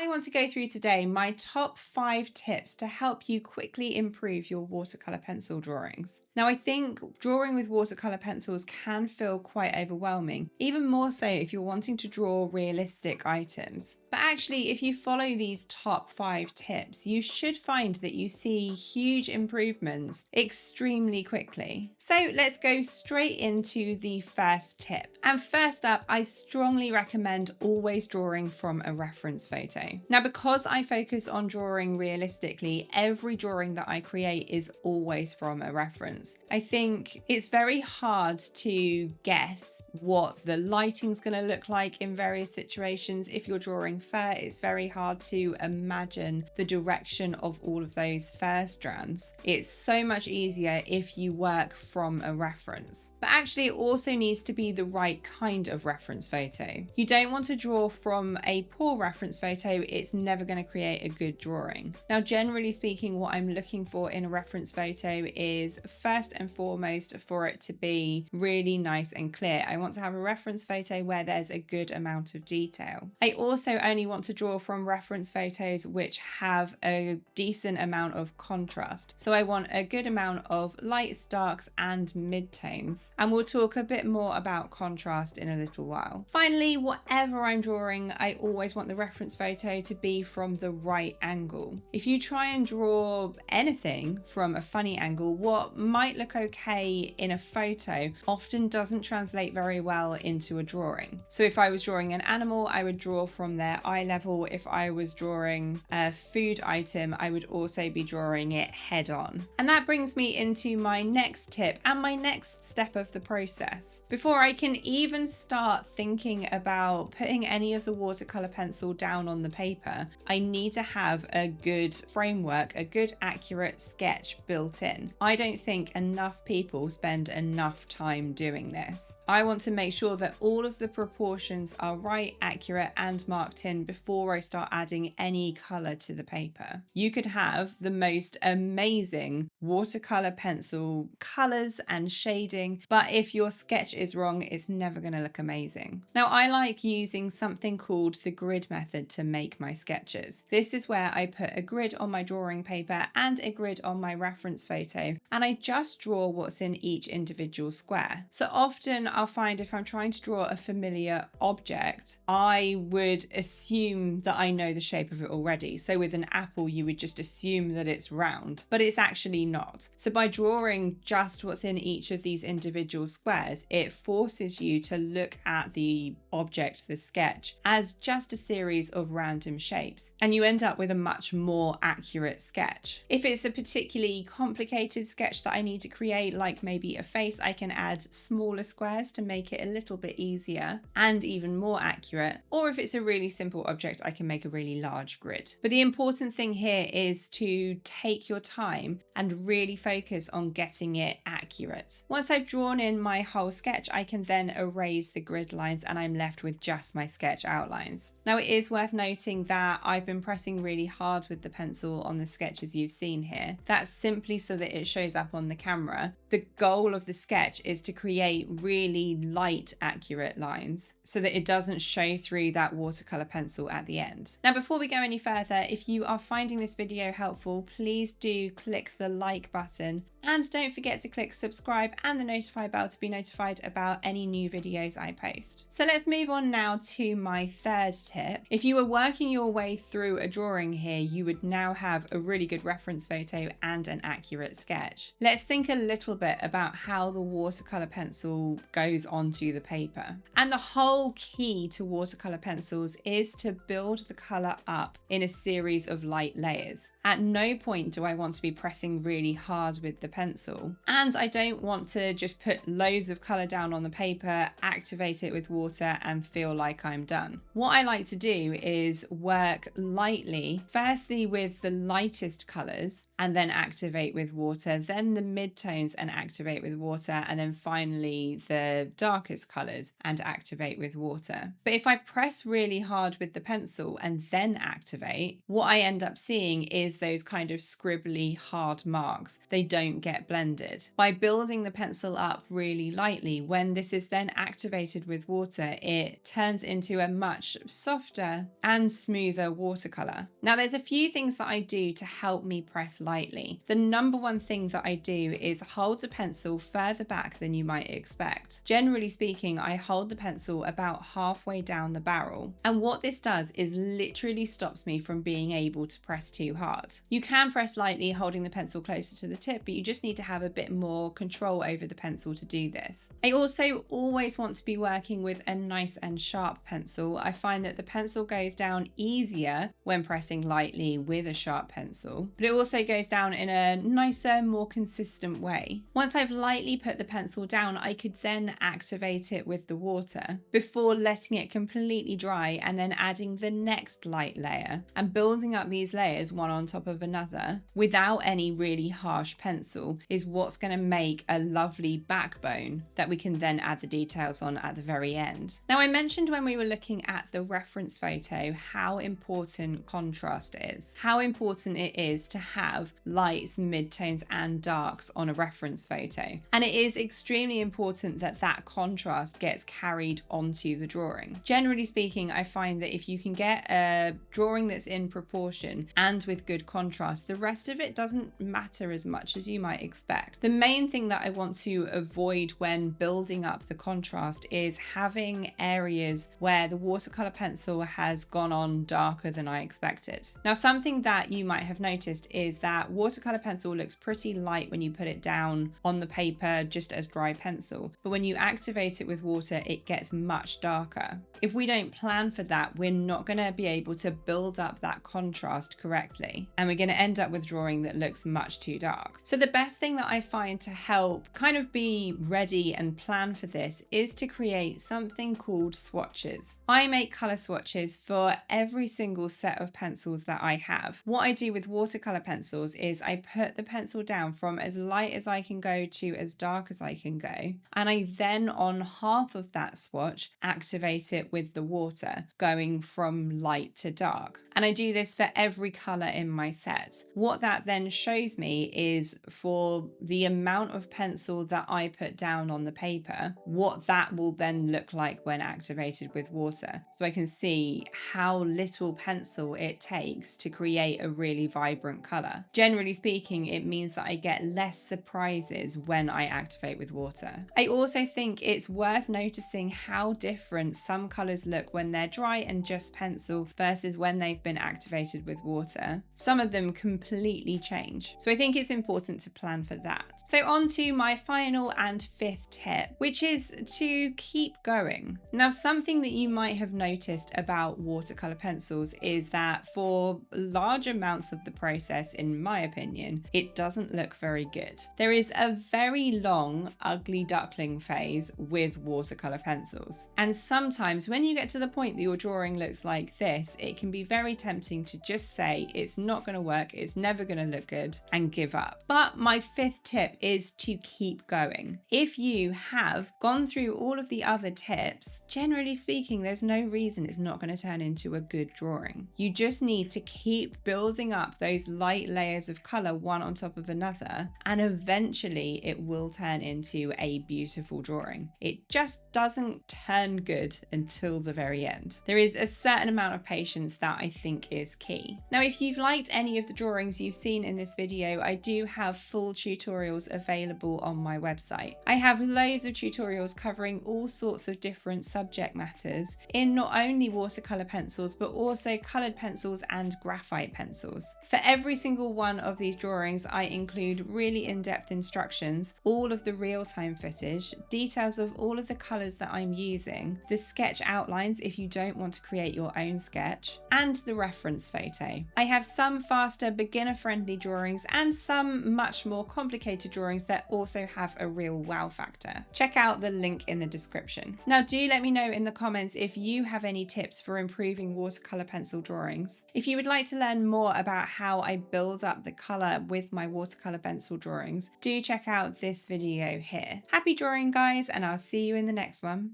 I want to go through today my top 5 tips to help you quickly improve your watercolor pencil drawings. Now, I think drawing with watercolor pencils can feel quite overwhelming, even more so if you're wanting to draw realistic items. But actually, if you follow these top 5 tips, you should find that you see huge improvements extremely quickly. So let's go straight into the first tip. And first up, I strongly recommend always drawing from a reference photo. Now, because I focus on drawing realistically, every drawing that I create is always from a reference. I think it's very hard to guess what the lighting's going to look like in various situations. If you're drawing fur, it's very hard to imagine the direction of all of those fur strands. It's so much easier if you work from a reference. But actually, it also needs to be the right kind of reference photo. You don't want to draw from a poor reference photo. It's never going to create a good drawing. Now, generally speaking, what I'm looking for in a reference photo is first and foremost for it to be really nice and clear. I want to have a reference photo where there's a good amount of detail. I also only want to draw from reference photos which have a decent amount of contrast. So I want a good amount of lights, darks, and midtones. And we'll talk a bit more about contrast in a little while. Finally, whatever I'm drawing, I always want the reference photo to be from the right angle. If you try and draw anything from a funny angle, what might look okay in a photo often doesn't translate very well into a drawing. So if I was drawing an animal, I would draw from their eye level. If I was drawing a food item, I would also be drawing it head on. And that brings me into my next tip and my next step of the process. Before I can even start thinking about putting any of the watercolor pencil down on the paper, I need to have a good framework, a good accurate sketch built in. I don't think enough people spend enough time doing this. I want to make sure that all of the proportions are right, accurate, and marked in before I start adding any color to the paper. You could have the most amazing watercolor pencil colors and shading, but if your sketch is wrong, it's never going to look amazing. Now, I like using something called the grid method to make my sketches. This is where I put a grid on my drawing paper and a grid on my reference photo, and I just draw what's in each individual square. So often I'll find if I'm trying to draw a familiar object, I would assume that I know the shape of it already. So with an apple, you would just assume that it's round, but it's actually not. So by drawing just what's in each of these individual squares, it forces you to look at the object, the sketch, as just a series of random shapes, and you end up with a much more accurate sketch. If it's a particularly complicated sketch that I need to create, like maybe a face, I can add smaller squares to make it a little bit easier and even more accurate. Or if it's a really simple object, I can make a really large grid. But the important thing here is to take your time and really focus on getting it accurate. Once I've drawn in my whole sketch, I can then erase the grid lines and I'm left with just my sketch outlines. Now, it is worth noting that I've been pressing really hard with the pencil on the sketches you've seen here. That's simply so that it shows up on the camera. The goal of the sketch is to create really light, accurate lines so that it doesn't show through that watercolor pencil at the end. Now, before we go any further, if you are finding this video helpful, please do click the like button and don't forget to click subscribe and the notify bell to be notified about any new videos I post. So let's move on now to my third tip. If you were working your way through a drawing here, you would now have a really good reference photo and an accurate sketch. Let's think a little bit about how the watercolor pencil goes onto the paper. And the whole key to watercolor pencils is to build the color up in a series of light layers. At no point do I want to be pressing really hard with the pencil. And I don't want to just put loads of color down on the paper, activate it with water and feel like I'm done. What I like to do is work lightly, firstly with the lightest colors and then activate with water, then the midtones and activate with water, and then finally the darkest colors and activate with water. But if I press really hard with the pencil and then activate, what I end up seeing is those kind of scribbly hard marks. They don't get blended. By building the pencil up really lightly, when this is then activated with water, it turns into a much softer and smoother watercolor. Now, there's a few things that I do to help me press lightly. The number one thing that I do is hold the pencil further back than you might expect. Generally speaking, I hold the pencil about halfway down the barrel. And what this does is literally stops me from being able to press too hard. You can press lightly holding the pencil closer to the tip, but you just need to have a bit more control over the pencil to do this. I also always want to be working with a nice and sharp pencil. I find that the pencil goes down easier when pressing lightly with a sharp pencil, but it also goes down in a nicer, more consistent way. Once I've lightly put the pencil down, I could then activate it with the water before letting it completely dry and then adding the next light layer and building up these layers one on top of another without any really harsh pencil is what's going to make a lovely backbone that we can then add the details on at the very end. Now, I mentioned when we were looking at the reference photo how important contrast is, how important it is to have lights, midtones and darks on a reference photo. And it is extremely important that that contrast gets carried onto the drawing. Generally speaking, I find that if you can get a drawing that's in proportion and with good contrast, the rest of it doesn't matter as much as you might expect. The main thing that I want to avoid when building up the contrast is having areas where the watercolor pencil has gone on darker than I expected. Now, something that you might have noticed is that watercolor pencil looks pretty light when you put it down on the paper just as dry pencil, but when you activate it with water, it gets much darker. If we don't plan for that, we're not going to be able to build up that contrast correctly, and we're going to end up with drawing that looks much too dark. So the best thing that I find to help kind of be ready and plan for this is to create something called swatches. I make color swatches for every single set of pencils that I have. What I do with watercolor pencils is I put the pencil down from as light as I can go to as dark as I can go, and I then on half of that swatch activate it with the water, going from light to dark. And I do this for every color in my set. What that then shows me is for the amount of pencil that I put down on the paper, what that will then look like when activated with water. So I can see how little pencil it takes to create a really vibrant color. Generally speaking, it means that I get less surprises when I activate with water. I also think it's worth noticing how different some colors look when they're dry and just pencil versus when they've been activated with water. Some of them completely change. So I think it's important to plan for that. So on to my final and fifth tip, which is to keep going. Now, something that you might have noticed about watercolor pencils is that for large amounts of the process, in my opinion, it doesn't look very good. There is a very long ugly duckling phase with watercolor pencils. And sometimes when you get to the point that your drawing looks like this, it can be very tempting to just say it's not going to work, it's never going to look good, and give up. But my fifth tip is to keep going. If you have gone through all of the other tips, generally speaking, there's no reason it's not going to turn into a good drawing. You just need to keep building up those light layers of color one on top of another, and eventually it will turn into a beautiful drawing. It just doesn't turn good until the very end. There is a certain amount of patience that I think is key. Now, if you've liked any of the drawings you've seen in this video, I do have full tutorials available on my website. I have loads of tutorials covering all sorts of different subject matters in not only watercolor pencils, but also colored pencils and graphite pencils. For every single one of these drawings, I include really in-depth instructions, all of the real-time footage, details of all of the colors that I'm using, the sketch outlines if you don't want to create your own sketch, and the reference photo. I have some faster beginner-friendly drawings and some much more complicated drawings that also have a real wow factor. Check out the link in the description. Now, do let me know in the comments if you have any tips for improving watercolor pencil drawings. If you would like to learn more about how I build up the color with my watercolor pencil drawings, do check out this video here. Happy drawing, guys, and I'll see you in the next one.